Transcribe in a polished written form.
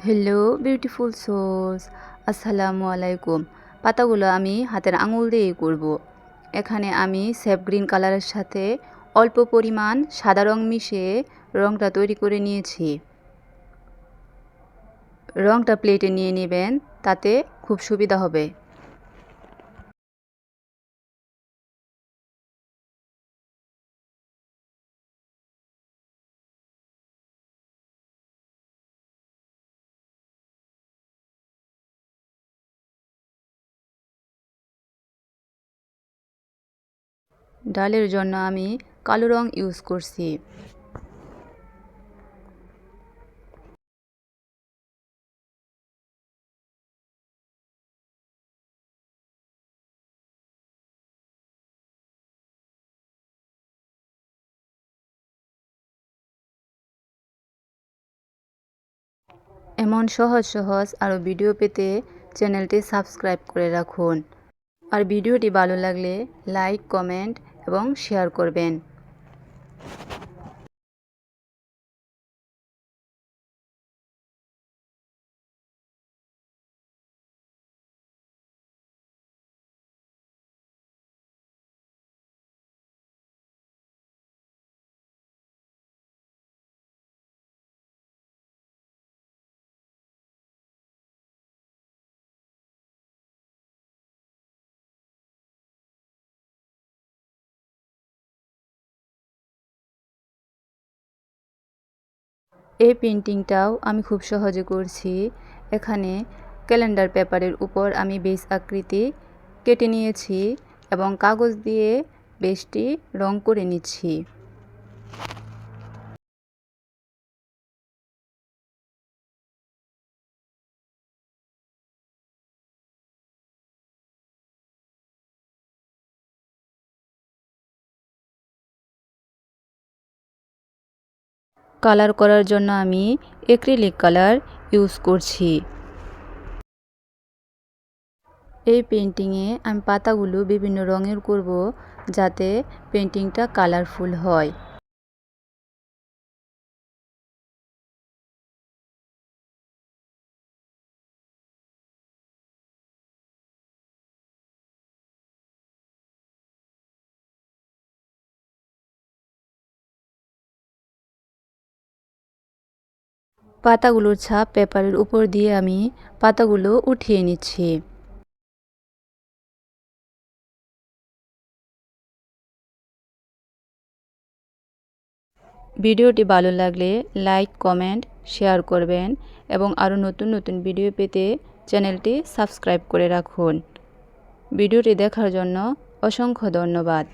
Hello beautiful sols, আসসালামু আলাইকুম। পাতাগুলো আমি হাতের আঙুল দিয়েই করব। এখানে আমি সেফ গ্রিন কালারের সাথে অল্প পরিমাণ সাদা রং মিশিয়ে রংটা তৈরি করে নিয়েছি। রংটা প্লেটে নিয়ে নেবেন, তাতে খুব সুবিধা হবে। ডালের জন্য আমি কালো রং ইউজ করছি। এমন সহজ সহজ আরও ভিডিও পেতে চ্যানেলটি সাবস্ক্রাইব করে রাখুন। আর ভিডিওটি ভালো লাগলে লাইক, কমেন্ট এবং শেয়ার করবেন। এই পেন্টিংটাও আমি খুব সহজে করছি। এখানে ক্যালেন্ডার পেপারের উপর আমি বেস আকৃতি কেটে নিয়েছি এবং কাগজ দিয়ে বেসটি রং করে নিচ্ছি। কালার করার জন্য আমি অ্যাক্রিলিক কালার ইউজ করছি। এই পেন্টিংয়ে আমি পাতাগুলো বিভিন্ন রঙের করব, যাতে পেন্টিংটা কালারফুল হয়। পাতাগুলোর ছাপ পেপারের উপর দিয়ে আমি পাতাগুলো উঠিয়ে নিচ্ছি। ভিডিওটি ভালো লাগলে লাইক, কমেন্ট, শেয়ার করবেন এবং আরও নতুন নতুন ভিডিও পেতে চ্যানেলটি সাবস্ক্রাইব করে রাখুন। ভিডিওটি দেখার জন্য অসংখ্য ধন্যবাদ।